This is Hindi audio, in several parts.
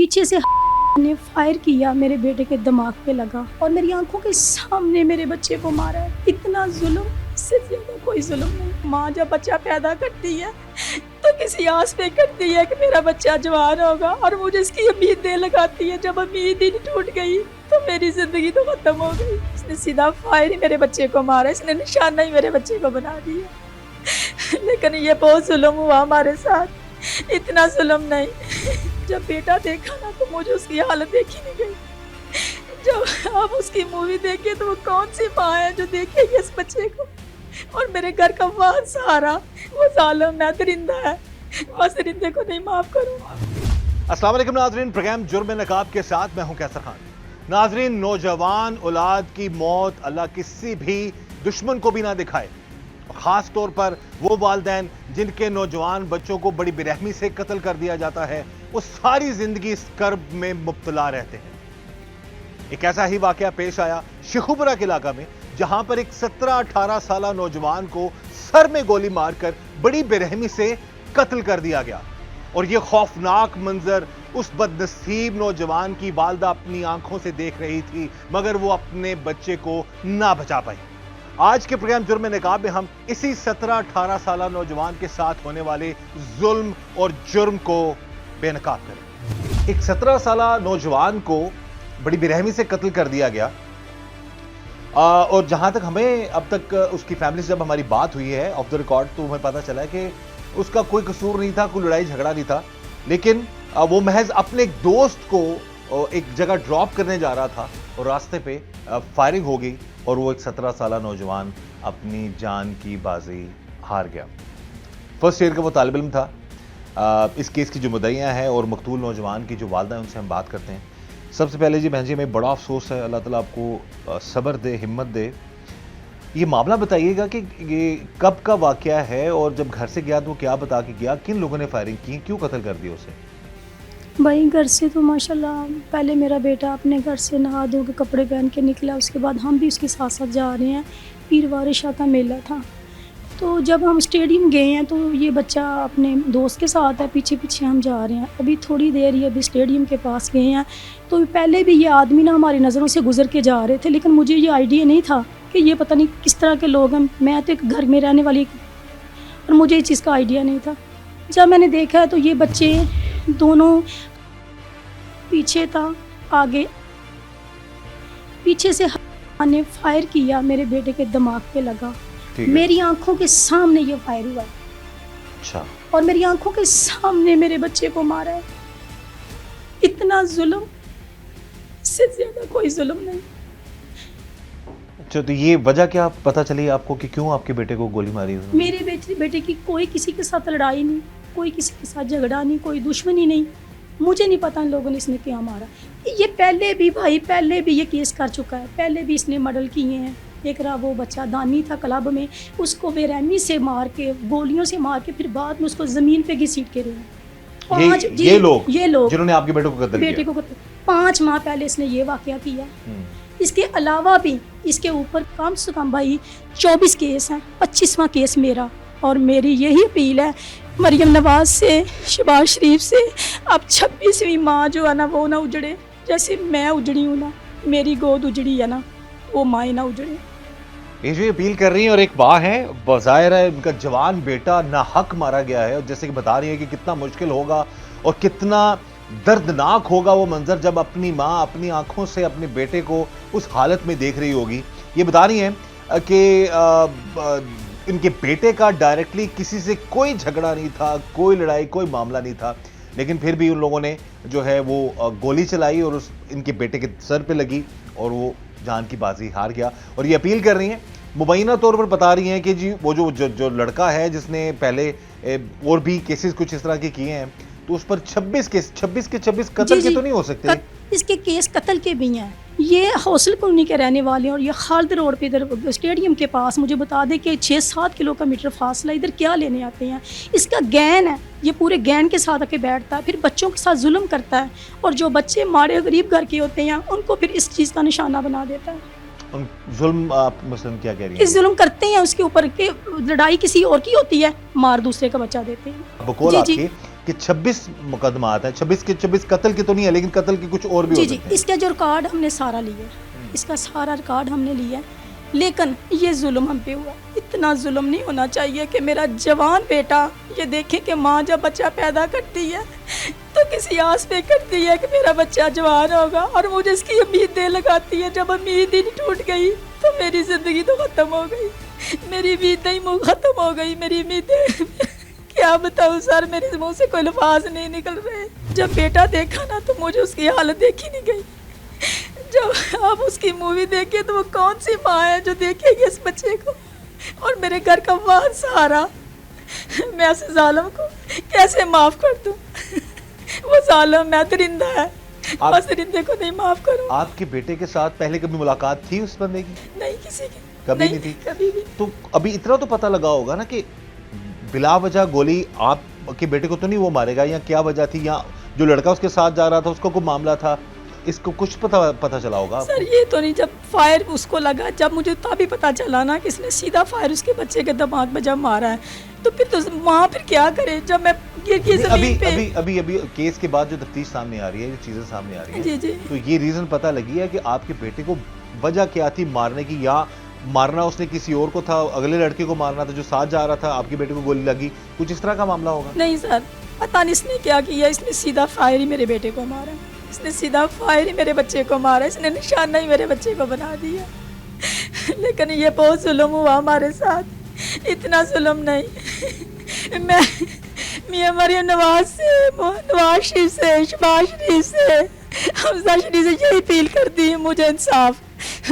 पीछे से ने फायर किया, मेरे बेटे के दिमाग पे लगा और मेरी आंखों के सामने मेरे बच्चे को मारा है। इतना जुल्म, इससे ज्यादा कोई जुल्म नहीं। माँ जब बच्चा पैदा करती है तो किसी आस पे करती है कि मेरा बच्चा जवान होगा, और मुझे इसकी उम्मीदें लगाती है। जब उम्मीद ही टूट गई तो मेरी जिंदगी तो खत्म हो गई। इसने सीधा फायर ही मेरे बच्चे को मारा, इसने निशाना ही मेरे बच्चे को बना दिया। लेकिन ये बहुत जुल्म हुआ हमारे साथ, इतना जुल्म नहीं। जब बेटा देखा ना तो मुझे उसकी हालत देखी नहीं गई। जब आप उसकी मूवी देखे तो वो कौन सी माँ है जो देखेगी इस बच्चे को। और मेरे घर का वाद सहारा वो जालिम है, दरिंदा है, बस दरिंदे को नहीं माफ करूँगा। अस्सलाम वालेकुम नाजरीन, प्रोग्राम जुर्म नकाब के साथ मैं हूं कैसर खान। नाजरीन, नौजवान औलाद की मौत अल्लाह किसी भी दुश्मन को भी ना दिखाए, खास तौर पर वो वालिदैन जिनके नौजवान बच्चों को बड़ी बेरहमी से कत्ल कर दिया जाता है, वो सारी जिंदगी इस कर्ब में मुब्तला रहते हैं। एक ऐसा ही वाकया पेश आया शेखुपुरा के इलाका में, जहां पर एक 17-18 साल नौजवान को सर में गोली मारकर बड़ी बेरहमी से कत्ल कर दिया गया। और यह खौफनाक मंजर उस बदनसीब नौजवान की वालदा अपनी आंखों से देख रही थी, मगर वो अपने बच्चे को ना बचा पाई। आज के प्रोग्राम जुर्म नकाब में हम इसी 17-18 साल नौजवान के साथ होने वाले जुल्म और जुर्म को बेनकाब करें। एक 17 साल नौजवान को बड़ी बेरहमी से कत्ल कर दिया गया। और जहां तक हमें अब तक उसकी फैमिली से जब हमारी बात हुई है ऑफ द रिकॉर्ड, तो हमें पता चला कि उसका कोई कसूर नहीं था, कोई लड़ाई झगड़ा नहीं था, लेकिन वो महज अपने एक दोस्त को एक जगह ड्रॉप करने जा रहा था और रास्ते पे फायरिंग हो गई और वो एक 17 साल नौजवान अपनी जान की बाजी हार गया। फर्स्ट ईयर का वो तालिब इल्म था। इस केस की जो मुद्दइयाँ हैं और मकतूल नौजवान की जो वालदा है, उनसे हम बात करते हैं। सबसे पहले जी बहन जी, हमें बड़ा अफसोस है, अल्लाह ताला आपको सब्र दे, हिम्मत दे। ये मामला बताइएगा कि ये कब का वाकया है और जब घर से गया तो क्या बता के गया, किन लोगों ने फायरिंग की, क्यों कत्ल कर दिया उसे? भाई घर से तो माशाल्लाह पहले मेरा बेटा अपने घर से नहा धो के कपड़े पहन के निकला, उसके बाद हम भी उसके साथ साथ जा रहे हैं। पीरवार शाह का मेला था, तो जब हम स्टेडियम गए हैं तो ये बच्चा अपने दोस्त के साथ है, पीछे पीछे हम जा रहे हैं। अभी थोड़ी देर ये अभी स्टेडियम के पास गए हैं तो पहले भी ये आदमी ना हमारी नज़रों से गुजर के जा रहे थे, लेकिन मुझे ये आइडिया नहीं था कि ये पता नहीं किस तरह के लोग हैं। मैं तो एक घर में रहने वाली और मुझे इस चीज़ का आइडिया नहीं था। जब मैंने देखा तो ये बच्चे दोनों, पीछे था, आगे, पीछे से ने फायर किया, मेरे बेटे के दिमाग पे लगा। मेरी आंखों के सामने ये फायर हुआ। अच्छा। और मेरी आंखों के सामने मेरे बच्चे को मारा है। इतना जुल्म, इससे ज्यादा कोई जुल्म नहीं। अच्छा, तो ये वजह क्या पता चली आपको कि क्यों आपके बेटे को गोली मारी? मेरे बेटे की कोई किसी के साथ लड़ाई नहीं, कोई किसी के साथ झगड़ा नहीं, कोई दुश्मनी नहीं। मुझे नहीं पता इन लोगों ने इसने क्या मारा। ये पहले भी भाई, पहले भी ये केस कर चुका है, पहले भी इसने मर्डर किए हैं। एक रहा वो बच्चा दानी था क्लब में, उसको बेरहमी से मार के, गोलियों से मार के, फिर बाद में उसको जमीन पे घसीट के रहे। ये लोग जिन्होंने आपके बेटे को कत्ल किया। 5 माह पहले इसने ये वाकया किया। इसके अलावा भी इसके ऊपर कम से कम भाई 24 केस हैं, 25वां केस मेरा। और मेरी यही अपील है मरियम नवाज से, शहबाज शरीफ से, अब 26वीं माँ जो है ना वो ना उजड़े, जैसे मैं उजड़ी हूँ ना, मेरी गोद उजड़ी है ना, वो माँ ना उजड़े। ये जो अपील कर रही है, और एक माँ है, बज़ाहिर है उनका जवान बेटा नाहक मारा गया है, और जैसे कि बता रही है कि कितना मुश्किल होगा और कितना दर्दनाक होगा वो मंजर जब अपनी माँ अपनी आंखों से अपने बेटे को उस हालत में देख रही होगी। ये बता रही है कि इनके बेटे का डायरेक्टली किसी से कोई झगड़ा नहीं था, कोई लड़ाई, कोई मामला नहीं था, लेकिन फिर भी उन लोगों ने जो है वो गोली चलाई और इनके बेटे के सर पे लगी और वो जान की बाजी हार गया। और ये अपील कर रही हैं, मुबैना तौर पर बता रही हैं कि जी वो जो लड़का है जिसने पहले और भी केसेस कुछ इस तरह के किए हैं, तो उस पर 26 के 26 कत्ल के तो नहीं हो सकते? इसके केस कत्ल के भी हैं। ये हौसल कॉलोनी के रहने वाले हैं और ये खालिद रोड पे इधर स्टेडियम के पास, मुझे बता दें कि 6-7 किलोमीटर फासला, इधर क्या लेने आते हैं। इसका गैंग है, ये पूरे गैंग के साथ आके बैठता है, फिर बच्चों के साथ जुल्म करता है, और जो बच्चे मारे गरीब घर के होते हैं उनको फिर इस चीज़ का निशाना बना देता है। जुल्म आप मसलन क्या कह रही हैं? इस जुल्म करते हैं उसके ऊपर, के लड़ाई किसी और की होती है, मार दूसरे का बच्चा देते हैं। बकौल आपकी कि 26 मुकदमात हैं, 26 के 26 कत्ल के तो नहीं है, लेकिन कत्ल के कुछ और भी जी हो जी, सकते हैं। इसका जो रिकॉर्ड हमने सारा लिया, इसका सारा रिकॉर्ड हमने लिया है। लेकिन ये जुल्म हम पे हुआ। इतना जुल्म नहीं होना चाहिए कि मेरा जवान बेटा ये देखे कि माँ जब बच्चा पैदा करती है तो किसी आस पे करती है कि मेरा बच्चा जवान होगा, और मुझे इसकी उम्मीदें लगाती है। जब उम्मीद ही टूट गई तो मेरी ज़िंदगी तो ख़त्म हो गई, मेरी उम्मीदें ही ख़त्म हो गई, मेरी उम्मीदें क्या बताऊँ सर, मेरे मुँह से कोई लफाज नहीं निकल रहे। जब बेटा देखा ना तो मुझे उसकी हालत देखी नहीं गई। जब आप उसकी मूवी देखे तो वो कौन सी माँ है जो देखेगी इस बच्चे को, और मेरे घर का वार सहारा, मैं ऐसे जालिम को कैसे माफ़ कर दूँ? वो जालिम, मैं दरिंदा है, बस दरिंदे को नहीं माफ़ करूँ। आपके बेटे के साथ पहले कभी मुलाकात थी उस बंदे की? नहीं, किसी की कभी नहीं थी? कभी भी। तो अभी इतना तो पता लगा होगा ना कि बिला वजह गोली आपके बेटे को तो नहीं वो मारेगा, या क्या वजह थी, या जो लड़का उसके साथ जा रहा था उसको कोई मामला था, इसको कुछ पता चला होगा आपको? सर ये तो नहीं, जब फायर उसको लगा, जब मुझे तभी पता चला ना कि इसने सीधा फायर उसके बच्चे के दिमाग में जब मारा है, तो फिर तो माँ फिर क्या करे? जब मैं गिर के जमीन पे। अभी केस के बाद जो तफ्तीश सामने आ रही है, जो चीजें सामने आ रही हैं, जी जी, तो ये रीजन पता लगी है कि आपके बेटे को वजह क्या थी मारने की, या मारना उसने किसी और को था, अगले लड़के को मारना था जो साथ जा रहा था, आपके बेटे को गोली लगी, कुछ इस तरह का मामला होगा? नहीं सर, पता नहीं इसने क्या किया, इसने सीधा फायर ही मेरे बेटे को मारा, इसने सीधा फायर ही मेरे बच्चे को मारा, इसने निशाना ही मेरे बच्चे को बना दिया। लेकिन ये बहुत जुल्म हुआ हमारे साथ, इतना जुल्म नहीं। मैं मियां मरियम नवाज से, नवाज शरीफ से, शहबाज शरीफ से, हमजा शरीफ से यही अपील करती है, मुझे इंसाफ,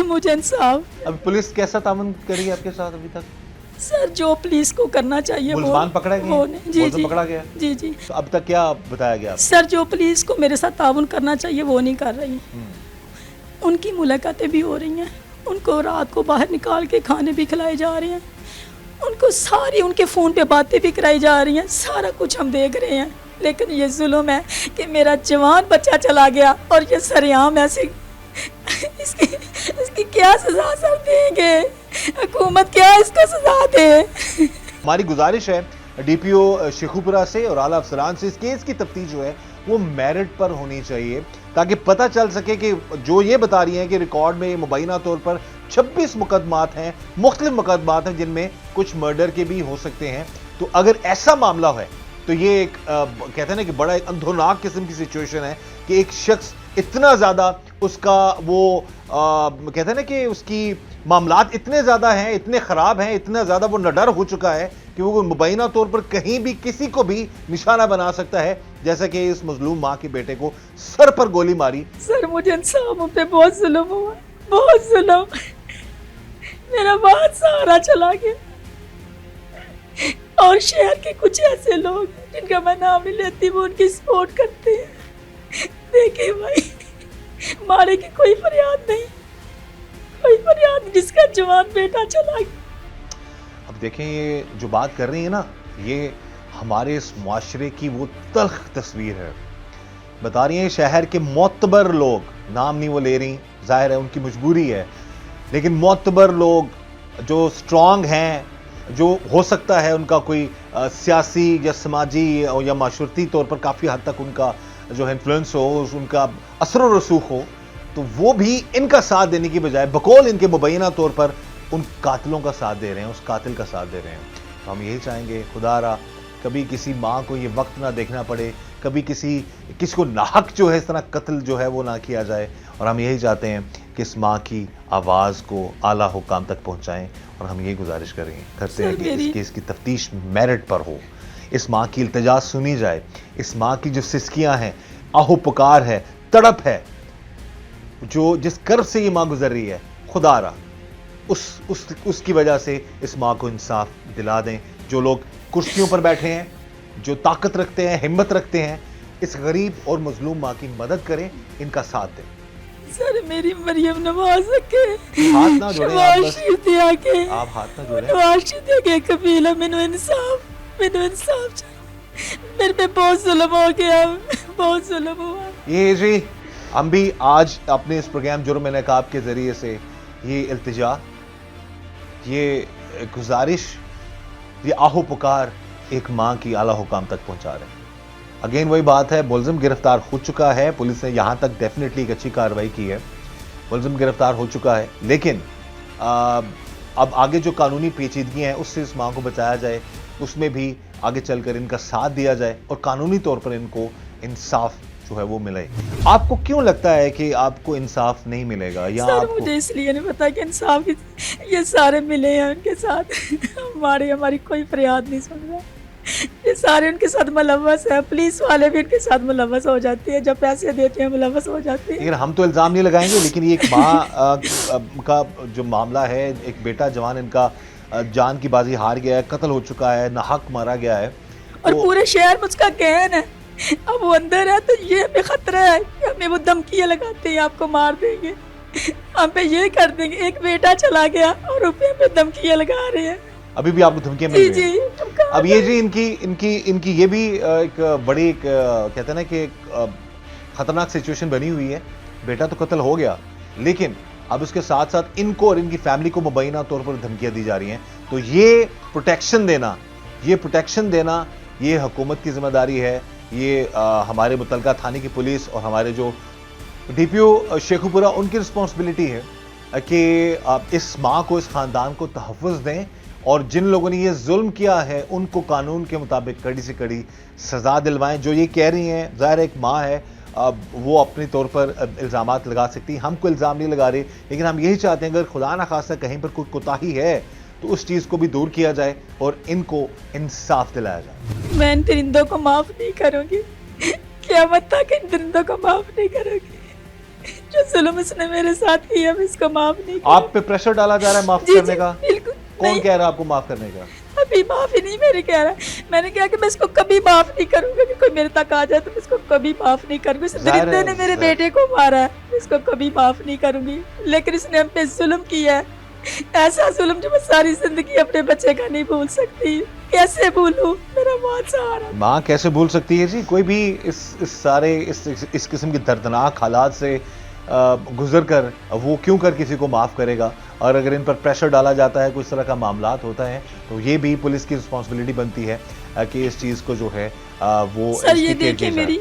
मुझे इंसाफ। अभी पुलिस कैसा तामन करी है आपके साथ अभी तक? सर जो पुलिस को करना चाहिए मुलजमान पकड़ा गया? वो नहीं। जी जी, पकड़ा गया? जी जी। तो अब तक क्या बताया गया? सर जो पुलिस को मेरे साथ ताउन करना चाहिए वो नहीं कर रही। उनकी मुलाकातें भी हो रही हैं, उनको रात को बाहर निकाल के खाने भी खिलाए जा रहे हैं, उनको सारी उनके फ़ोन पे बातें भी कराई जा रही हैं, सारा कुछ हम देख रहे हैं। लेकिन ये जुल्म है कि मेरा जवान बच्चा चला गया और ये सरेआम ऐसे इसकी क्या सजा सर देंगे? हुकूमत क्या इसको सजा दे? हमारी गुजारिश है डीपीओ शेखुपुरा से और आला अफसरान से, इस केस की तफ्तीश जो है वो मेरिट पर होनी चाहिए, ताकि पता चल सके कि जो ये बता रही हैं कि रिकॉर्ड में मुबैना तौर पर 26 मुकदमात हैं, मुख्तलिफ मुकदमात हैं, जिनमें कुछ मर्डर के भी हो सकते हैं। तो अगर ऐसा मामला है तो ये एक कहते हैं ना कि बड़ा एक अंधोनाक किस्म की सिचुएशन है कि एक शख्स इतना ज़्यादा उसका वो कहते हैं ना कि उसकी मामलात इतने ज़्यादा हैं, इतने ख़राब हैं, इतना ज़्यादा वो नडर हो चुका है कि वो मुबैना तौर पर कहीं भी किसी को भी निशाना बना सकता है, जैसा कि इस मजलूम माँ के बेटे को सर पर गोली मारी। सर मुझे इंसाफ पे बहुत जुल्म हुआ, बहुत जुल्म। मेरा बहुत सहारा चला गया, और शहर के कुछ ऐसे लोग जिनका मैं नाम नहीं लेती, वो उनकी सपोर्ट करते हैं। देखिए भाई, मारे की कोई फरियाद नहीं, कोई फरियाद नहीं, जिसका जवान बेटा चला गया। अब देखें, ये जो बात कर रही है ना, ये हमारे इस मुआशरे की वो तल्ख तस्वीर है। बता रही हैं शहर के मोतबर लोग, नाम नहीं वो ले रही, जाहिर है उनकी मजबूरी है, लेकिन मोतबर लोग जो स्ट्रांग हैं, जो हो सकता है उनका कोई सियासी या समाजी या माशरती तौर पर काफ़ी हद तक उनका जो है इन्फ्लुएंस हो, उनका असर व रसूख हो, तो वो भी इनका साथ देने की बजाय बकौल इनके मुबैना तौर पर उन कातिलों का साथ दे रहे हैं, उस कातिल का साथ दे रहे हैं। तो हम यही चाहेंगे खुदारा कभी किसी माँ को ये वक्त ना देखना पड़े, कभी किसी को नाहक जो है इस तरह कत्ल जो है वो ना किया जाए, और हम यही चाहते हैं कि इस माँ की आवाज़ को आला हुकाम तक पहुँचाएँ, और हम यही गुजारिश करते हैं कि इस केस की तफ्तीश मेरिट पर हो, इस माँ की इल्तिजा सुनी जाए, इस माँ की जो सिसकियाँ हैं, आहो पुकार है, तड़प है, जो जिस कर्ब से ये माँ गुजर रही है, खुदारा उसकी वजह से इस माँ को इंसाफ दिला दें। जो लोग कुर्सियों पर बैठे हैं, जो ताकत रखते हैं, हिम्मत रखते हैं, इस गरीब और मजलूम माँ की मदद करें, इनका साथ दें। सर मेरी मरियम नवाज के हाथ ना जोड़ें, आप हाथ ना जोड़ें। नवाज के कबीला मैंने इंसाफ मेरे पे बहुत जुल्म हो गया, बहुत जुल्म हुआ। ये जी, हम भी आज अपने इस प्रोग्राम जुर्म नकाब के जरिए से ये इल्तिजा, ये गुजारिश, ये आहो पुकार एक माँ की आला हुकाम तक पहुंचा रहे हैं। अगेन वही बात है, मुलजिम गिरफ्तार हो चुका है, पुलिस ने यहां तक डेफिनेटली एक अच्छी कार्रवाई की है, मुलजिम गिरफ्तार हो चुका है, लेकिन अब आगे जो कानूनी पेचीदगी हैं उससे इस मां को बचाया जाए, उसमें भी आगे चलकर इनका साथ दिया जाए और कानूनी तौर पर इनको इंसाफ जो है वो मिले। आपको क्यों लगता है कि आपको इंसाफ नहीं मिलेगा या सर आपको मुझे इसलिए नहीं पता कि इंसाफ ये सारे मिले हैं उनके साथ। हमारी कोई फरियाद नहीं सुन रहा। ये सारे उनके साथ मुलव्वस है, पुलिस वाले भी उनके साथ मुलव्वस हो जाती है, जब पैसे देते हैं मुलव्वस हो जाती है। लेकिन हम तो इल्ज़ाम नहीं लगाएंगे, लेकिन ये एक माँ का जो मामला है, एक बेटा जवान इनका जान की बाजी हार गया है, कत्ल हो चुका है, नाहक मारा गया है और तो पूरे शहर में उसका कहन है। अब वो अंदर है तो ये हमें खतरा है कि हमें वो धमकियां लगाते हैं, आपको मार देंगे, हम पे ये कर देंगे। एक बेटा चला गया और रुपये पे धमकियां लगा रहे हैं। अभी भी आपको धमकियां मिल जी रही हैं। जी अब ये जी इनकी ये भी एक बड़ी एक कहते हैं ना कि एक खतरनाक सिचुएशन बनी हुई है। बेटा तो कत्ल हो गया, लेकिन अब उसके साथ साथ इनको और इनकी फैमिली को मुबैना तौर पर धमकियां दी जा रही हैं। तो ये प्रोटेक्शन देना ये हुकूमत की जिम्मेदारी है। ये हमारे मुतलका थाने की पुलिस और हमारे जो डीपीओ शेखुपुरा उनकी रिस्पॉन्सिबिलिटी है कि इस माँ को, इस खानदान को तहफ़्फ़ुज़ दें और जिन लोगों ने ये जुल्म किया है उनको कानून के मुताबिक कड़ी से कड़ी सज़ा दिलवाएं। जो ये कह रही हैं, ज़ाहिर एक माँ है, वो अपने तौर पर इल्ज़ामात लगा सकती हैं, हम कोई इल्ज़ाम नहीं लगा रहे, लेकिन हम यही चाहते हैं अगर खुदा न खास्ता कहीं पर कोई कोताही है तो उस चीज़ को भी दूर किया जाए और इनको इंसाफ दिलाया जाए। मैं इन दरिंदों को माफ नहीं करूंगी, क़यामत तक इन दरिंदों को माफ नहीं करूंगी। जो जुल्म इसने मेरे साथ किया मैं इसको माफ नहीं करूंगी। आप पे प्रेशर डाला जा रहा है माफ जी, करने जी, का? बिल्कुल कौन नहीं। कह रहा है आपको माफ करने का? अभी माफी नहीं मेरे कह रहा। मैंने कहा कि मैं इसको कभी माफ नहीं करूंगा कि कोई मेरे तक आ जाए तो मैं इसको कभी माफ नहीं करूंगी। इस ज़ाहिर दरिंदे ने है, मेरे ज़ाहिर। बेटे को मारा है, मैं इसको कभी माफ नहीं करूंगी। लेकिन इसने हम पे जुल्म किया है, ऐसा जुल्म जो मैं सारी जिंदगी अपने बच्चे का नहीं भूल सकती। कैसे भूलूं? मेरा बहुत सहारा। माँ कैसे भूल सकती है जी? कोई भी इस किस्म की दर्दनाक हालात से गुजर कर वो क्यों कर किसी को माफ़ करेगा? और अगर इन पर प्रेशर डाला जाता है, कुछ तरह का मामलात होता है, तो ये भी पुलिस की रिस्पॉन्सिबिलिटी बनती है कि इस चीज़ को जो है वो सर ये इंस्टिगेट देखिए किया जाए। मेरी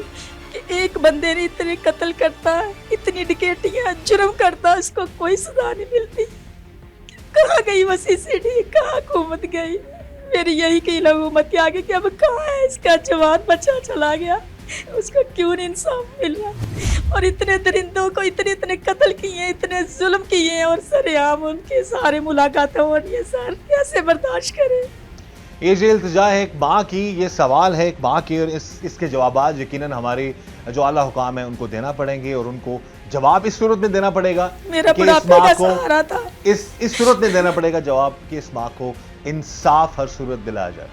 कि एक बंदे ने इतने कत्ल करता है, इतनी डकैतियां जुर्म करता है, उसको कोई सजा नहीं मिलती। कहाँ गई वो सीसीटीवी, कहाँ हुकूमत गई? मेरी यही की हुकूमत के आगे कि अब कहाँ है इसका जवान बच्चा चला गया, उसको क्यों नहीं इंसाफ मिल रहा? और इतने दरिंदों को इतने कत्ल किए, इतने जुल्म किए हैं और सरेआम उनके सारे मुलाकातें हो रही है। सर कैसे बर्दाश्त करें? ये जो इल्तिजा है एक माँ की, ये सवाल है एक माँ की, और इसके जवाबात यकीनन हमारे जो आला हुकाम है उनको देना पड़ेंगे और उनको जवाब इस सूरत में देना पड़ेगा मेरा कि इस बुढ़ापे माँ का को सहारा था। इस सूरत में देना पड़ेगा जवाब कि इस माँ को इंसाफ हर सूरत दिलाया जाए।